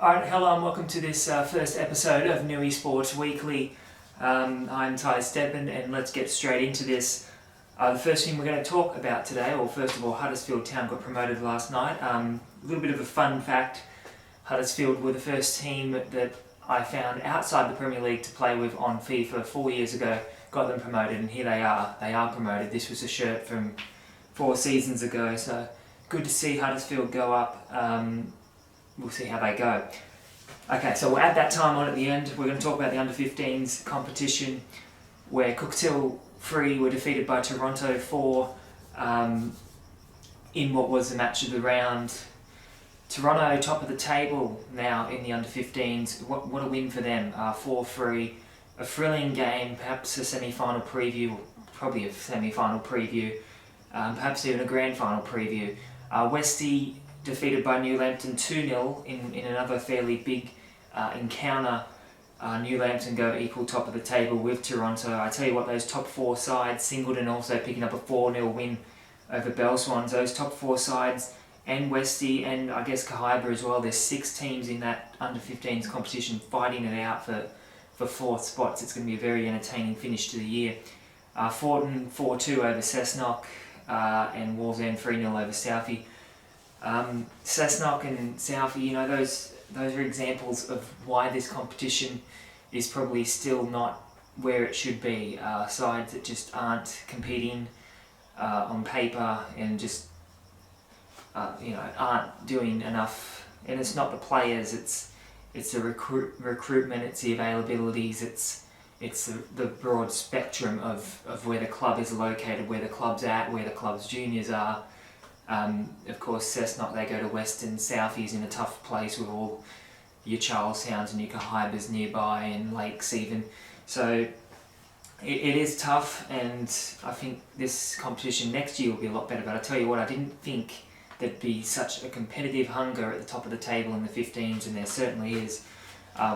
Alright, hello and welcome to this first episode of Newysports Weekly. I'm Ty Steppen and let's get straight into this. The first thing we're going to talk about today, or first of all, Huddersfield Town got promoted last night. A little bit of a fun fact, Huddersfield were the first team that I found outside the Premier League to play with on FIFA 4 years ago, got them promoted, and here they are promoted. This was a shirt from 4 seasons ago, so good to see Huddersfield go up. We'll see how they go. Okay, so we'll add that time on at the end. We're going to talk about the under-15s competition, where Cookstill 3 were defeated by Toronto 4 in what was the match of the round. Toronto top of the table now in the under-15s. What a win for them. 4-3. A thrilling game, perhaps a semi-final preview, probably a semi-final preview, perhaps even a grand final preview. Westie defeated by Newhampton 2-0 in another fairly big encounter. Newhampton go equal top of the table with Toronto. I tell you what, those top 4 sides, Singleton also picking up a 4-0 win over Bell Swans. Those top 4 sides, and Westie, and I guess Khyber as well, there's 6 teams in that under-15s competition fighting it out for 4th spots. It's going to be a very entertaining finish to the year. Fortin 4-2 over Cessnock, and Wallsend 3-0 over Southie. Cessnock and Southie, you know, those are examples of why this competition is probably still not where it should be. Sides that just aren't competing on paper and just aren't doing enough. And it's not the players, it's the recruitment, it's the availabilities, it's the broad spectrum of where the club is located, where the club's at, where the club's juniors are. Of course, Cessnock, they go to Western. Southie's in a tough place with all your Charlestowns and your Khybers nearby, and Lakes even. So it is tough, and I think this competition next year will be a lot better. But I tell you what, I didn't think there'd be such a competitive hunger at the top of the table in the 15s, and there certainly is,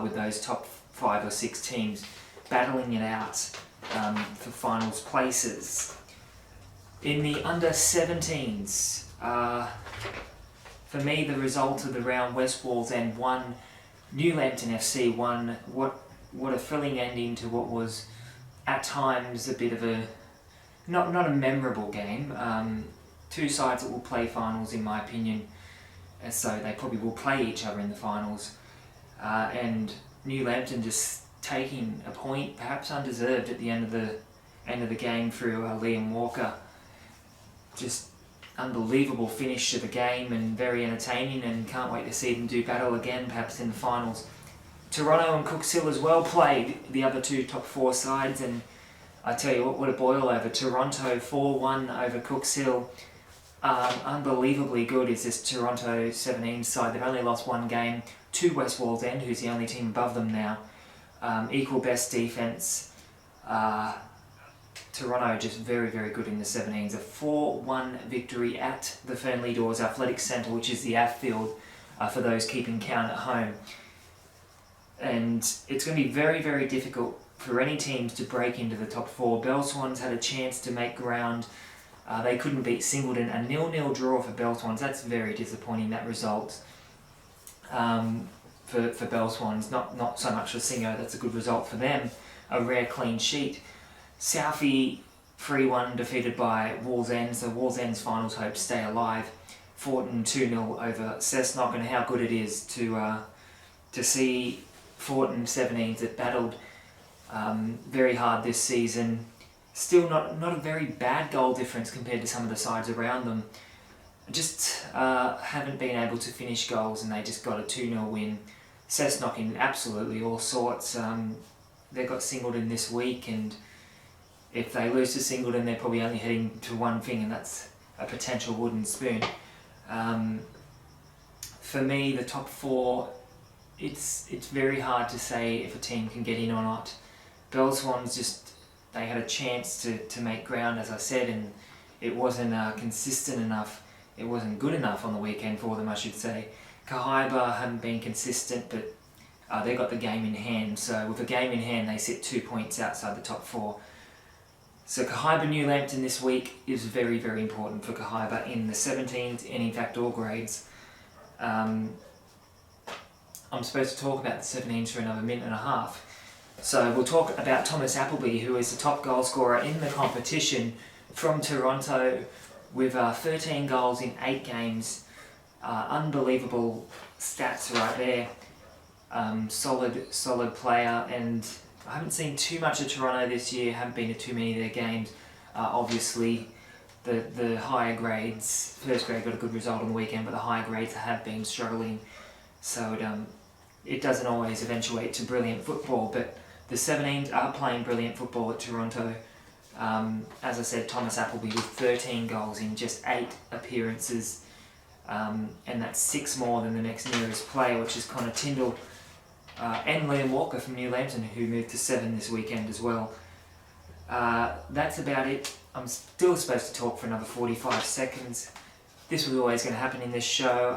with those top 5 or 6 teams battling it out for finals places. In the under-17s, for me the result of the round, West Wallsend won, Newhampton FC won. What a thrilling ending to what was at times a bit of a, not a memorable game. 2 sides that will play finals in my opinion, and so they probably will play each other in the finals. And Newhampton just taking a point, perhaps undeserved, at the end of the game through Liam Walker. Just unbelievable finish to the game and very entertaining, and can't wait to see them do battle again, perhaps in the finals. Toronto and Cookstill as well played, the other 2 top 4 sides, and I tell you what a boil over. Toronto 4-1 over Cookstill. Unbelievably good is this Toronto 17 side. They've only lost 1 game to West Wallsend, who's the only team above them now. Equal best defence. Toronto just very, very good in the 17s. A 4-1 victory at the Fernley Doors Athletic Centre, which is the AF field for those keeping count at home. And it's going to be very, very difficult for any teams to break into the top 4. Bell Swans had a chance to make ground. They couldn't beat Singleton. A 0-0 draw for Bell Swans. That's very disappointing, that result. For Bell Swans, not so much for Singo. That's a good result for them. A rare clean sheet. Southie 3-1 defeated by Wallsend, so Wallsend's finals hopes stay alive. Fortin 2-0 over Cessnock, and how good it is to see Fortin 17s that battled very hard this season. Still not a very bad goal difference compared to some of the sides around them. Just haven't been able to finish goals, and they just got a 2-0 win. Cessnock in absolutely all sorts. They've got Singleton this week, and if they lose to Singleton, they're probably only heading to one thing, and that's a potential wooden spoon. For me, the top 4, it's very hard to say if a team can get in or not. Bell Swans they had a chance to make ground, as I said, and it wasn't consistent enough. It wasn't good enough on the weekend for them, I should say. Khyber hadn't been consistent, but they got the game in hand. So with a game in hand, they sit 2 points outside the top 4. So Khyber Newhampton this week is very, very important for Khyber in the 17s and in fact all grades. I'm supposed to talk about the 17s for another minute and a half. So we'll talk about Thomas Appleby, who is the top goal scorer in the competition from Toronto with 13 goals in 8 games. Unbelievable stats right there. Solid player, and I haven't seen too much of Toronto this year, haven't been to too many of their games. Obviously, the higher grades, first grade got a good result on the weekend, but the higher grades have been struggling. So it doesn't always eventuate to brilliant football, but the 17s are playing brilliant football at Toronto. As I said, Thomas Appleby with 13 goals in just 8 appearances, and that's 6 more than the next nearest player, which is Connor Tyndall, and Liam Walker from New Lambton, who moved to 7 this weekend as well. That's about it. I'm still supposed to talk for another 45 seconds. This was always going to happen in this show.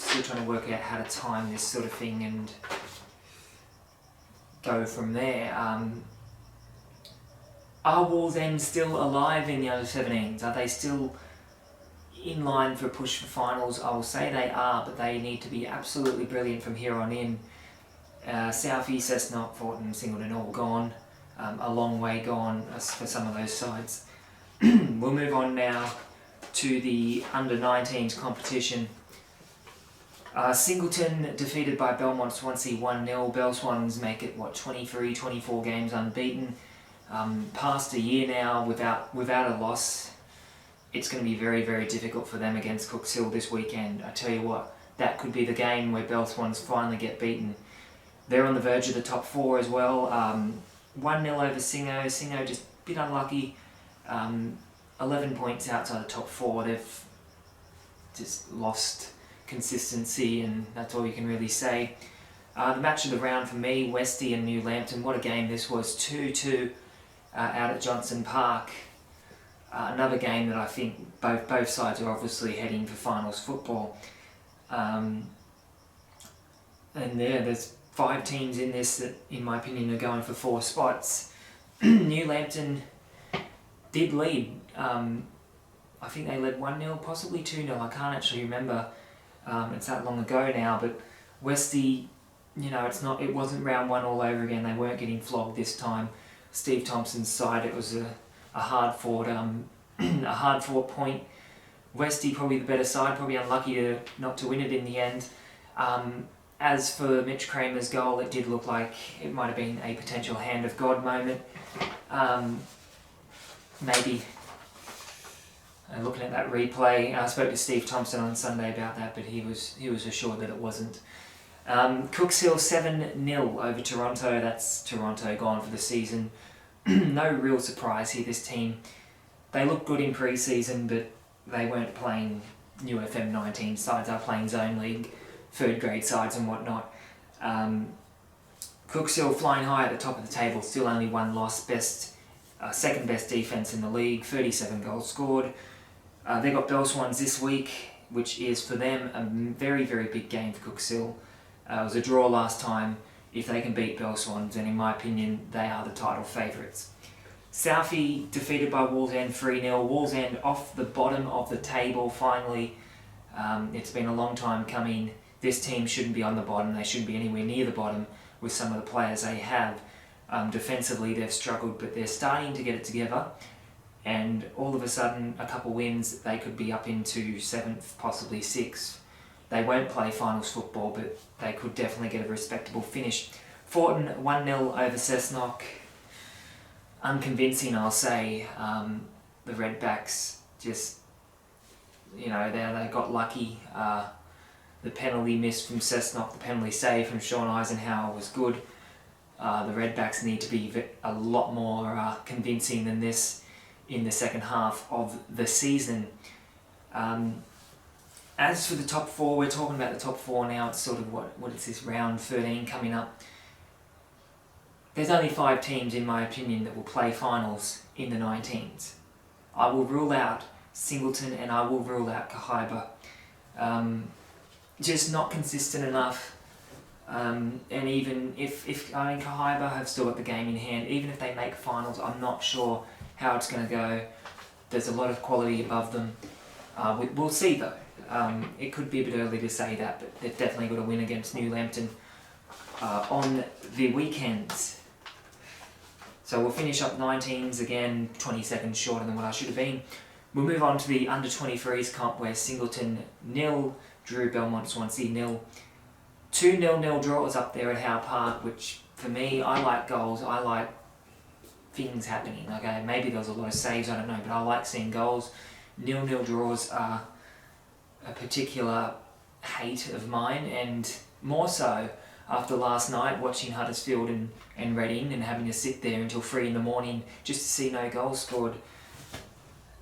Still trying to work out how to time this sort of thing and go from there. Are Wallsend still alive in the under 17s? Are they still in line for a push for finals? I will say they are, but they need to be absolutely brilliant from here on in. Southie, Cessnock, Fortin, Singleton all gone. A long way gone for some of those sides. We'll move on now to the under 19s competition. Singleton defeated by Belmont Swansea 1-0. Bell Swans make it 23, 24 games unbeaten. Past a year now without a loss. It's going to be very, very difficult for them against Cooks Hill this weekend. I tell you what, that could be the game where Bell Swans finally get beaten. They're on the verge of the top 4 as well. 1-0 over Singo. Singo just a bit unlucky. 11 points outside the top 4. They've just lost consistency, and that's all you can really say. The match of the round for me, Westie and New Lambton. What a game this was. 2-2 out at Johnson Park. Another game that I think both sides are obviously heading for finals football. And there's 5 teams in this that, in my opinion, are going for 4 spots. New Lambton did lead. I think they led 1-0, possibly 2-0. I can't actually remember. It's that long ago now. But Westie, it wasn't round 1 all over again. They weren't getting flogged this time. Steve Thompson's side, it was a hard-fought point. Westie probably the better side, probably unlucky not to win it in the end. As for Mitch Kramer's goal, it did look like it might have been a potential hand of God moment. Maybe. Looking at that replay, I spoke to Steve Thompson on Sunday about that, but he was assured that it wasn't. Cooks Hill 7-0 over Toronto. That's Toronto gone for the season. No real surprise here, this team. They looked good in pre-season, but they weren't playing New-FM 19 sides. They're playing zone league, third grade sides and whatnot. Cooks Hill flying high at the top of the table, still only 1 loss, second best defence in the league, 37 goals scored. They got Bell Swans this week, which is for them a very, very big game for Cooks Hill. It was a draw last time. If they can beat Bell Swans, then in my opinion, they are the title favourites. Southie defeated by Wallsend 3-0. Wallsend off the bottom of the table finally. It's been a long time coming. This team shouldn't be on the bottom. They shouldn't be anywhere near the bottom with some of the players they have. Defensively, they've struggled, but they're starting to get it together. And all of a sudden, a couple wins, they could be up into 7th, possibly 6th. They won't play finals football, but they could definitely get a respectable finish. Fortin 1-0 over Cessnock. Unconvincing, I'll say. The Redbacks just, they got lucky. The penalty miss from Cessnock, the penalty save from Sean Eisenhower was good. The Redbacks need to be a lot more convincing than this in the second half of the season. As for the top 4, we're talking about the top 4 now. It's sort of what is this, round 13 coming up. There's only 5 teams, in my opinion, that will play finals in the 19s. I will rule out Singleton and I will rule out Khyber. Just not consistent enough. And even if Khyber have still got the game in hand, even if they make finals, I'm not sure how it's going to go. There's a lot of quality above them. We'll see though. It could be a bit early to say that, but they've definitely got a win against Newhampton on the weekends. So we'll finish up 19s again, 20 seconds shorter than what I should have been. We'll move on to the under-23s comp where Singleton 0, Drew Belmont Swansea 0. 2 0-0 draws up there at Howe Park, which for me, I like goals, I like things happening. Okay, maybe there was a lot of saves, I don't know, but I like seeing goals. 0-0 draws are a particular hate of mine, and more so after last night watching Huddersfield and Reading and having to sit there until 3 in the morning just to see no goals scored.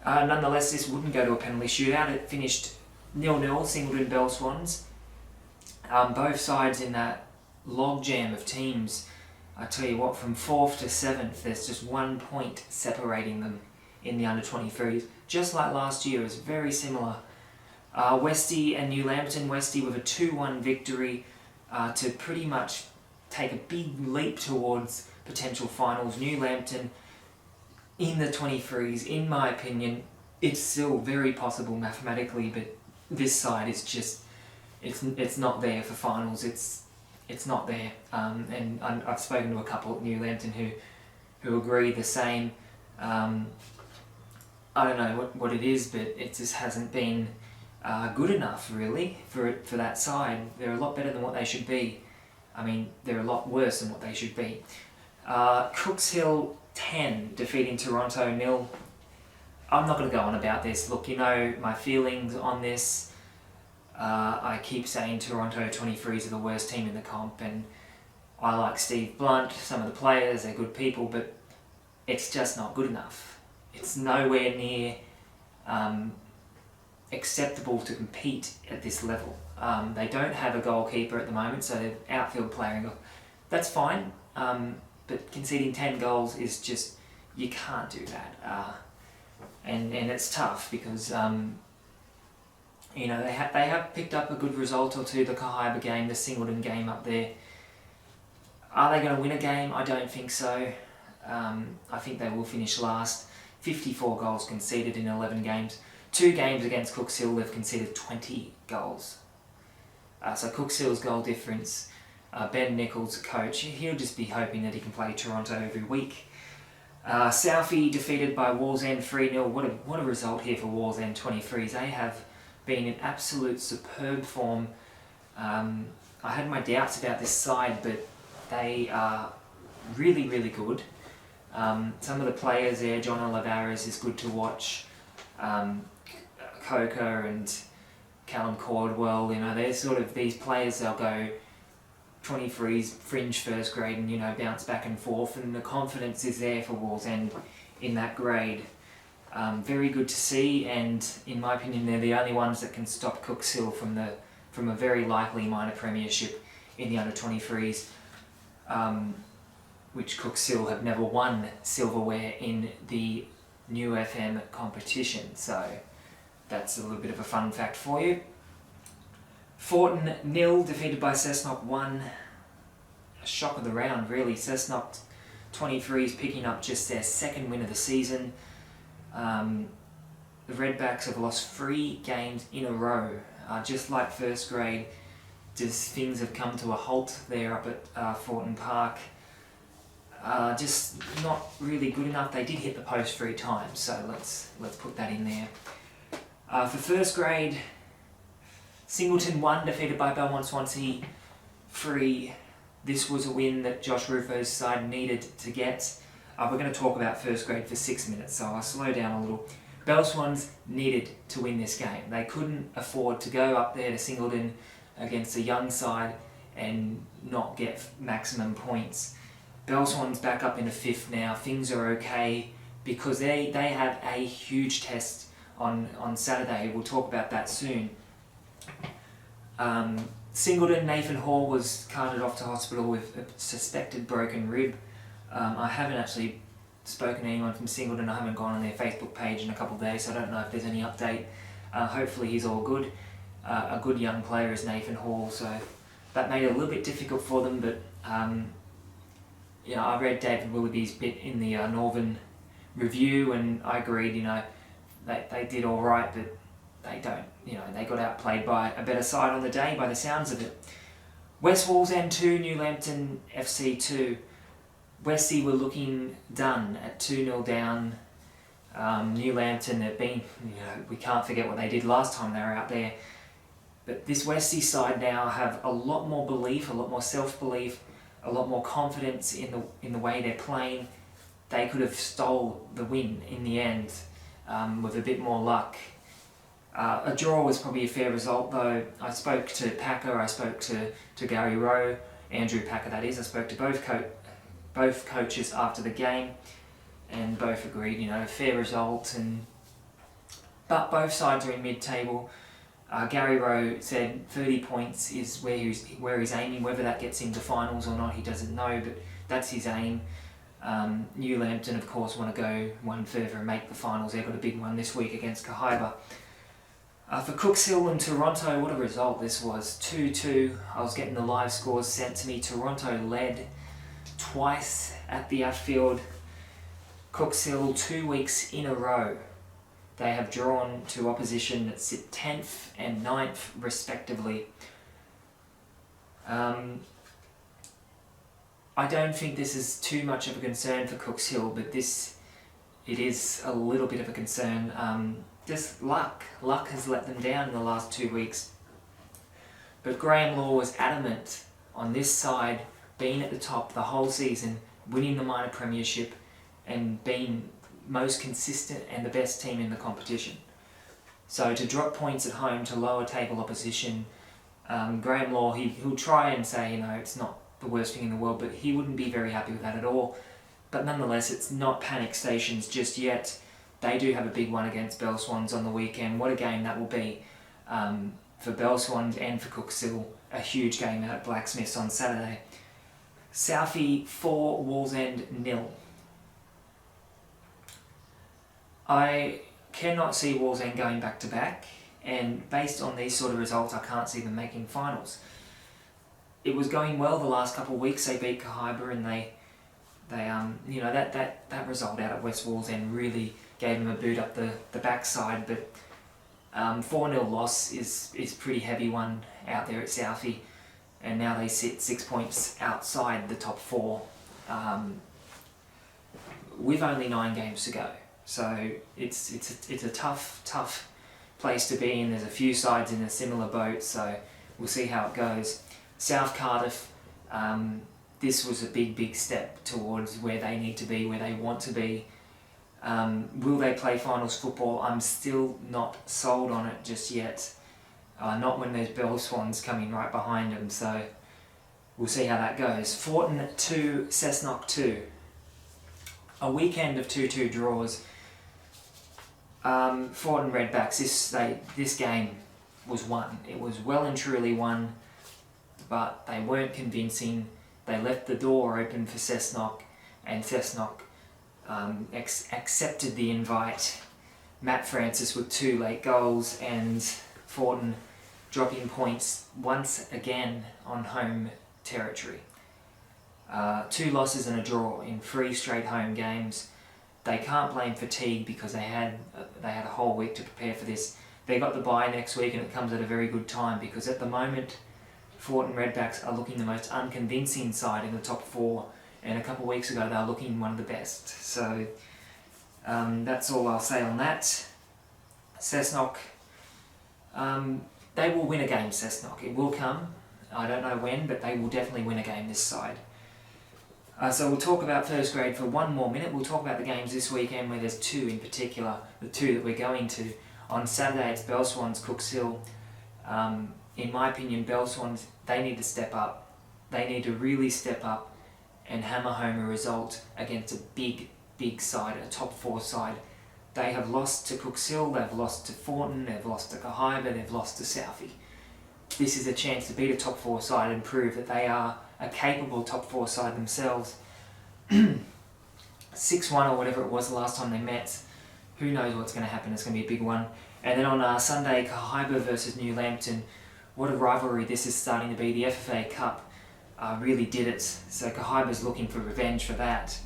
Nonetheless, this wouldn't go to a penalty shootout. It finished 0-0, Singleton Bell Swans. Both sides in that logjam of teams. I tell you what, from 4th to 7th, there's just 1 point separating them in the under-23s. Just like last year, it's very similar. Westie and Newhampton. Westie with a 2-1 victory to pretty much take a big leap towards potential finals. Newhampton in the 23s, in my opinion, it's still very possible mathematically, but this side is just, it's not there for finals. It's not there. And I've spoken to a couple at Newhampton who agree the same. I don't know what it is, but it just hasn't been good enough really for that side. They're a lot better than what they should be. I mean, they're a lot worse than what they should be. Cooks Hill 10 defeating Toronto 0. I'm not going to go on about this. Look, you know my feelings on this. I keep saying Toronto 23s are the worst team in the comp, and I like Steve Blunt, some of the players, they're good people, but it's just not good enough. It's nowhere near acceptable to compete at this level. They don't have a goalkeeper at the moment, so they're outfield playing. That's fine, but conceding 10 goals is just, you can't do that. And it's tough because you know, they have picked up a good result or two, the Khyber game, the Singleton game up there. Are they going to win a game? I don't think so. I think they will finish last. 54 goals conceded in 11 games. 2 games against Cooks Hill, they've conceded 20 goals. So Cooks Hill's goal difference, Ben Nichols, coach, he'll just be hoping that he can play Toronto every week. Southie defeated by Wallsend 3-0. What a result here for Wallsend 23s. They have been in absolute superb form. I had my doubts about this side, but they are really, really good. Some of the players there, John Olivares is good to watch. Coker and Callum Caldwell, you know, they're sort of these players, they'll go 23s, fringe first grade and, you know, bounce back and forth, and the confidence is there for Wallsend in that grade. Very good to see, and in my opinion they're the only ones that can stop Cooks Hill from a very likely minor premiership in the under-23s, which Cooks Hill have never won silverware in the New-FM competition, so that's a little bit of a fun fact for you. Fortin 0 defeated by Cessnock 1. A shock of the round really. Cessnock 23s picking up just their 2nd win of the season. The Redbacks have lost 3 games in a row. Just like first grade, just things have come to a halt there up at Fortin Park. Just not really good enough. They did hit the post 3 times, so let's put that in there. For first grade, Singleton 1 defeated by Belmont Swansea 3. This was a win that Josh Rufo's side needed to get. We're going to talk about first grade for 6 minutes, so I'll slow down a little. Bell Swans needed to win this game. They couldn't afford to go up there to Singleton against a young side and not get maximum points. Bell Swans back up into 5th now. Things are okay because they have a huge test on Saturday. We'll talk about that soon. Singleton, Nathan Hall was carted off to hospital with a suspected broken rib. I haven't actually spoken to anyone from Singleton. I haven't gone on their Facebook page in a couple of days, so I don't know if there's any update. Hopefully he's all good. A good young player is Nathan Hall, so that made it a little bit difficult for them, but you know, I read David Willoughby's bit in the Northern Review, and I agreed, you know, they did all right, but they don't. They got outplayed by a better side on the day by the sounds of it. West Wallsend 2, New Lambton FC 2. Westie were looking done at 2-0 down. New Lambton have been, we can't forget what they did last time they were out there. But this Westie side now have a lot more belief, a lot more self-belief, a lot more confidence in the way they're playing. They could have stole the win in the end with a bit more luck. A draw was probably a fair result though. I spoke to Packer, I spoke to Gary Rowe, Andrew Packer that is. I spoke to both coaches after the game, and both agreed, fair result. But both sides are in mid-table. Gary Rowe said 30 points is where he's aiming. Whether that gets him to finals or not, he doesn't know, but that's his aim. New Lambton, of course, want to go one further and make the finals. They've got a big one this week against Khyber. For Cooks Hill and Toronto, what a result this was. 2-2. I was getting the live scores sent to me. Toronto led twice at the outfield. Cooks Hill 2 weeks in a row. They have drawn to opposition that sit 10th and 9th respectively. I don't think this is too much of a concern for Cooks Hill, but it is a little bit of a concern. Just luck. Luck has let them down in the last 2 weeks. But Graham Law was adamant on this side, being at the top the whole season, winning the minor premiership, and being most consistent and the best team in the competition. So to drop points at home to lower table opposition, Graham Law, he'll try and say, it's not the worst thing in the world, but he wouldn't be very happy with that at all. But nonetheless, it's not panic stations just yet. They do have a big one against Bell Swans on the weekend. What a game that will be for Bell Swans and for Cooks Hill. A huge game out at Blacksmiths on Saturday. Southie 4, Wallsend 0. I cannot see Wallsend going back to back, and based on these sort of results, I can't see them making finals. It was going well the last couple of weeks. They beat Khyber, and they that result out at West Wallsend really gave them a boot up the backside. But 4-0 loss is pretty heavy one out there at Southie, and now they sit 6 points outside the top 4 with only 9 games to go. So it's a tough place to be in. There's a few sides in a similar boat, so we'll see how it goes. South Cardiff, this was a big step towards where they need to be, where they want to be. Will they play finals football? I'm still not sold on it just yet. Not when there's Bell Swans coming right behind them, so we'll see how that goes. Fortin 2, Cessnock 2. A weekend of 2-2 draws. Fortin Redbacks, this game was won. It was well and truly won, but they weren't convincing. They left the door open for Cessnock, and Cessnock accepted the invite. Matt Francis with 2 late goals, and Fortin dropping points once again on home territory. 2 losses and a draw in 3 straight home games. They can't blame fatigue because they had a whole week to prepare for this. They got the bye next week, and it comes at a very good time because at the moment Fortin Redbacks are looking the most unconvincing side in the top 4, and a couple of weeks ago they were looking one of the best. So that's all I'll say on that. Cessnock, they will win a game, Cessnock. It will come. I don't know when, but they will definitely win a game this side. So we'll talk about first grade for 1 more minute. We'll talk about the games this weekend, where there's 2 in particular, the 2 that we're going to. On Saturday it's Bell Swans, Cooks Hill. In my opinion, Bell Swans, they need to step up. They need to really step up and hammer home a result against a big side, a top 4 side. They have lost to Cooks Hill, they've lost to Fortin, they've lost to Khyber, they've lost to Southie. This is a chance to beat a top 4 side and prove that they are a capable top 4 side themselves. 6-1 or whatever it was the last time they met. Who knows what's going to happen? It's going to be a big one. And then on Sunday, Khyber versus New Lambton. What a rivalry this is starting to be. The FFA Cup really did it. So Khyber's looking for revenge for that.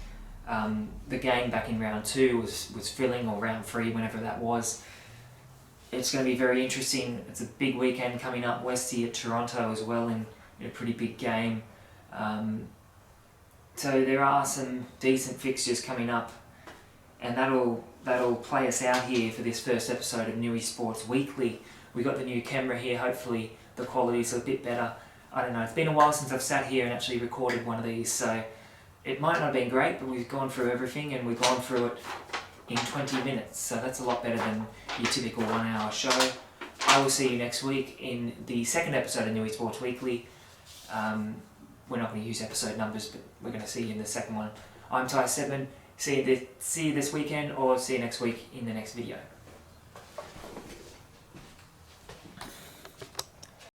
The game back in round 2 was filling, or round 3, whenever that was. it's going to be very interesting. It's a big weekend coming up. Westie at Toronto as well in a pretty big game. So there are some decent fixtures coming up, and that'll play us out here for this first episode of Newysports Weekly. We got the new camera here. Hopefully the quality's a bit better. I don't know. It's been a while since I've sat here and actually recorded one of these, so it might not have been great, but we've gone through everything and we've gone through it in 20 minutes, so that's a lot better than your typical 1 hour show. I will see you next week in the second episode of Newysports Weekly. We're not going to use episode numbers, but we're going to see you in the second one. I'm Ty Sedman. See you this weekend, or see you next week in the next video.